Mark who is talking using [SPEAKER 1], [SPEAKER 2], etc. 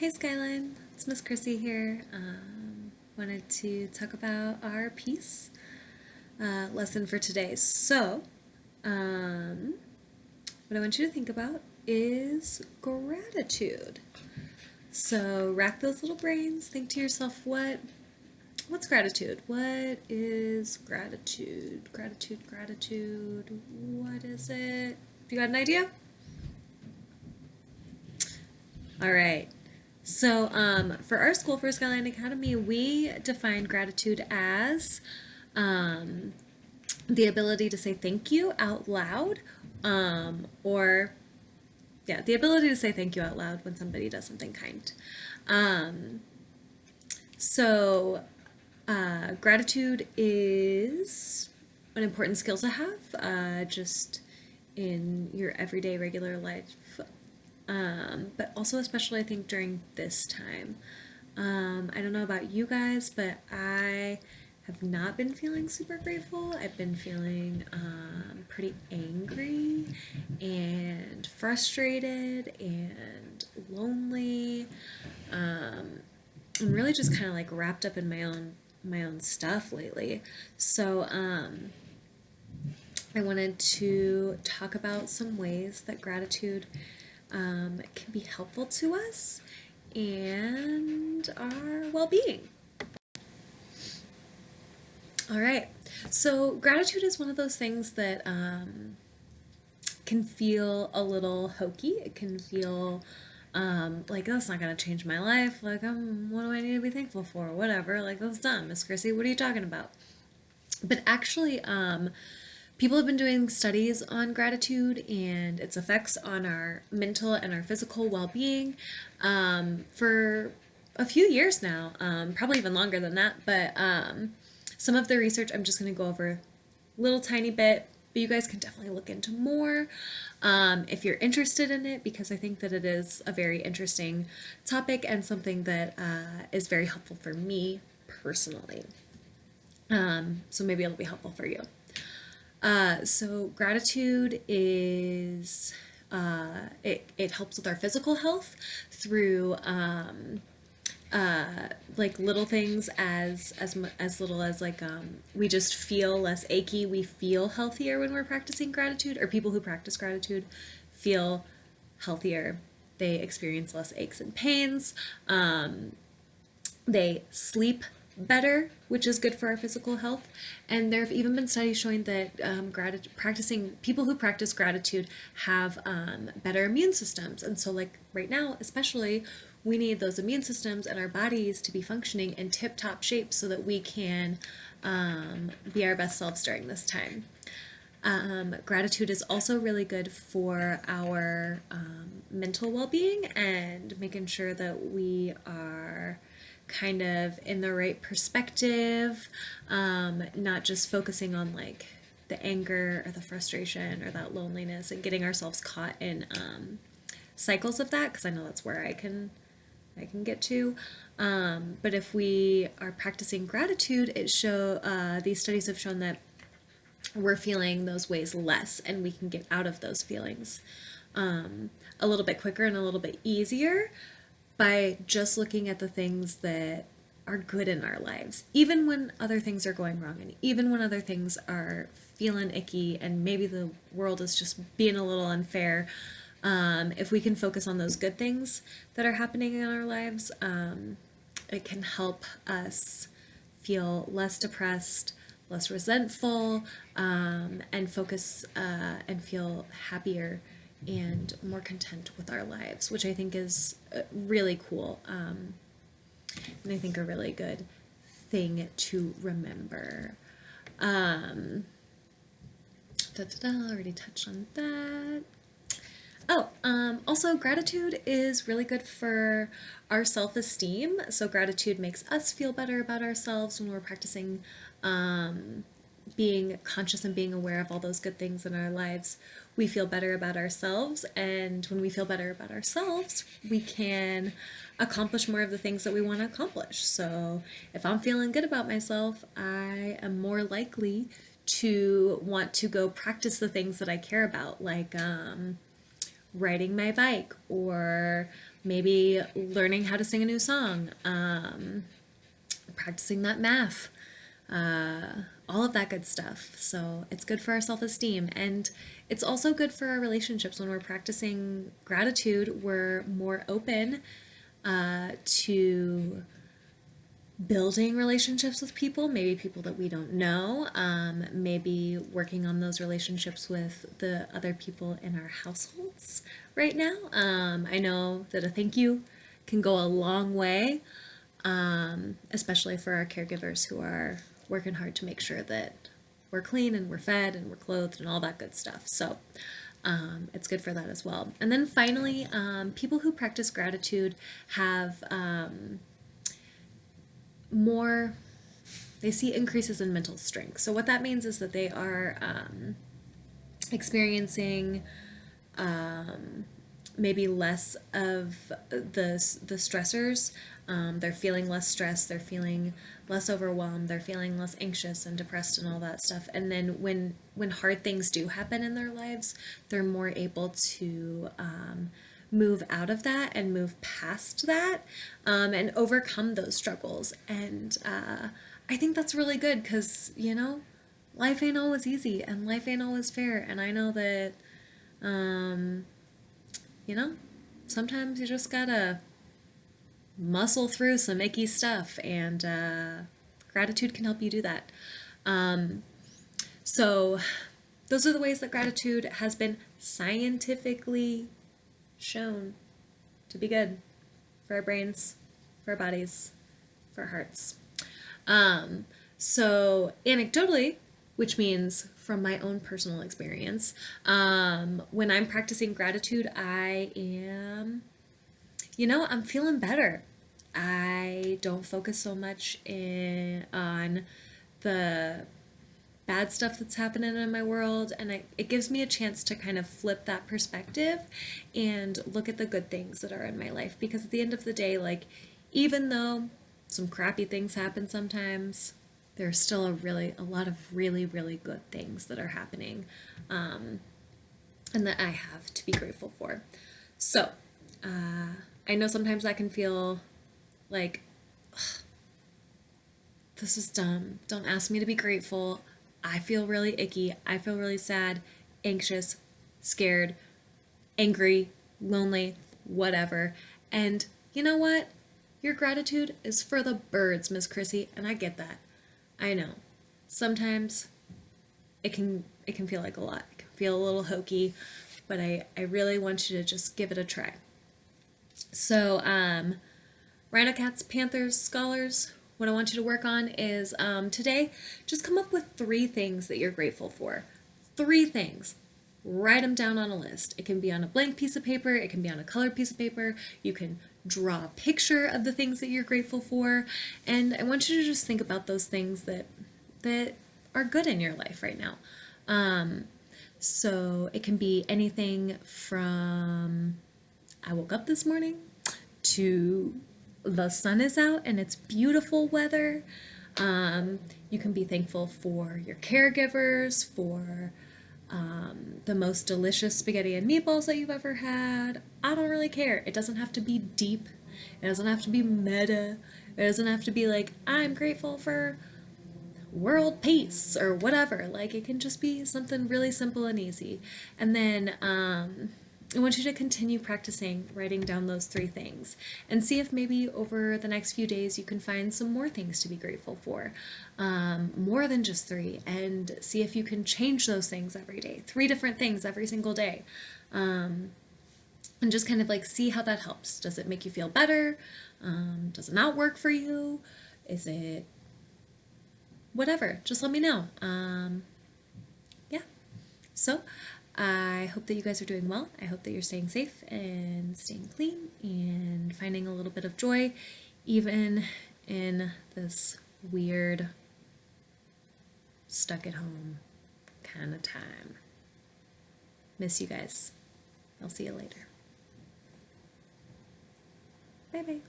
[SPEAKER 1] Hey Skyline, it's Miss Chrissy here. Wanted to talk about our piece lesson for today. Um, what I want you to think about is gratitude. So rack those little brains. Think to yourself, what's gratitude? What is gratitude? Gratitude. What is it? You got an idea? All right. For our school, for Skyline Academy, we define gratitude as um, the ability to say thank you out loud, or yeah, the ability to say thank you out loud when somebody does something kind. Um, so, Gratitude is an important skill to have, just in your everyday regular life, but also especially I think during this time. I don't know about you guys, but I have not been feeling super grateful. I've been feeling pretty angry and frustrated and lonely. I'm really just kind of like wrapped up in my own stuff lately. I wanted to talk about some ways that gratitude can be helpful to us and our well being. All right. So, gratitude is one of those things that can feel a little hokey. It can feel like that's not going to change my life. Like, what do I need to be thankful for? Whatever. Like, that's dumb. Miss Chrissy, what are you talking about? But actually, people have been doing studies on gratitude and its effects on our mental and our physical well being for a few years now, probably even longer than that. But some of the research I'm just going to go over a little tiny bit, but you guys can definitely look into more if you're interested in it, because I think that it is a very interesting topic and something that is very helpful for me personally. So maybe it'll be helpful for you. Gratitude is it helps with our physical health through like little things as little as like we just feel less achy. We feel healthier when we're practicing gratitude, or people who practice gratitude feel healthier. They experience less aches and pains. They sleep better, which is good for our physical health. And there have even been studies showing that practicing people who practice gratitude have better immune systems. And so, like right now, especially, we need those immune systems and our bodies to be functioning in tip-top shape so that we can be our best selves during this time. Gratitude is also really good for our mental well-being and making sure that we are kind of in the right perspective, not just focusing on like the anger or the frustration or that loneliness and getting ourselves caught in cycles of that, because I know that's where I can get to. But if we are practicing gratitude, these studies have shown that we're feeling those ways less, and we can get out of those feelings a little bit quicker and a little bit easier by just looking at the things that are good in our lives, even when other things are going wrong, and even when other things are feeling icky, and maybe the world is just being a little unfair. If we can focus on those good things that are happening in our lives, it can help us feel less depressed, less resentful, and focus and feel happier and more content with our lives, which I think is really cool, and I think a really good thing to remember. Already touched on that. Also, gratitude is really good for our self esteem. So, gratitude makes us feel better about ourselves when we're practicing being conscious and being aware of all those good things in our lives. We feel better about ourselves, and when we feel better about ourselves, we can accomplish more of the things that we want to accomplish. So, if I'm feeling good about myself, I am more likely to want to go practice the things that I care about, like riding my bike, or maybe learning how to sing a new song, practicing that math, all of that good stuff. So it's good for our self esteem. And it's also good for our relationships. When we're practicing gratitude, we're more open to building relationships with people, maybe people that we don't know, maybe working on those relationships with the other people in our households right now. I know that a thank you can go a long way, especially for our caregivers who are working hard to make sure that we're clean and we're fed and we're clothed and all that good stuff. So it's good for that as well. And then finally, people who practice gratitude have more, they see increases in mental strength. So what that means is that they are experiencing maybe less of the stressors. They're feeling less stressed, they're feeling less overwhelmed, they're feeling less anxious and depressed and all that stuff. And then when hard things do happen in their lives, they're more able to move out of that and move past that, and overcome those struggles. And I think that's really good because, you know, life ain't always easy and life ain't always fair. And I know that, you know, sometimes you just gotta muscle through some icky stuff, and gratitude can help you do that. So those are the ways that gratitude has been scientifically shown to be good for our brains, for our bodies, for our hearts. So anecdotally, which means from my own personal experience, when I'm practicing gratitude, I am, you know, I'm feeling better. I don't focus so much on the bad stuff that's happening in my world, and it gives me a chance to kind of flip that perspective and look at the good things that are in my life. Because at the end of the day, like, even though some crappy things happen sometimes, there's still a lot of really, really good things that are happening, and that I have to be grateful for. So I know sometimes I can feel like, this is dumb. Don't ask me to be grateful. I feel really icky. I feel really sad, anxious, scared, angry, lonely, whatever. And you know what? Your gratitude is for the birds, Miss Chrissy, and I get that. I know. Sometimes it can feel like a lot. It can feel a little hokey, but I really want you to just give it a try. So, Rhino Cats, Panthers, Scholars, what I want you to work on is today, just come up with 3 things that you're grateful for. 3 things. Write them down on a list. It can be on a blank piece of paper. It can be on a colored piece of paper. You can draw a picture of the things that you're grateful for. And I want you to just think about those things that are good in your life right now. So it can be anything from I woke up this morning to the sun is out and it's beautiful weather. You can be thankful for your caregivers, for the most delicious spaghetti and meatballs that you've ever had. I don't really care. It doesn't have to be deep. It doesn't have to be meta. It doesn't have to be like, I'm grateful for world peace or whatever. Like, it can just be something really simple and easy. And then I want you to continue practicing writing down those 3 things and see if maybe over the next few days you can find some more things to be grateful for, more than just 3, and see if you can change those things every day, 3 different things every single day, and just kind of like see how that helps. Does it make you feel better? Does it not work for you? Is it whatever? Just let me know. Yeah. So I hope that you guys are doing well. I hope that you're staying safe and staying clean and finding a little bit of joy even in this weird, stuck at home kind of time. Miss you guys. I'll see you later. Bye bye.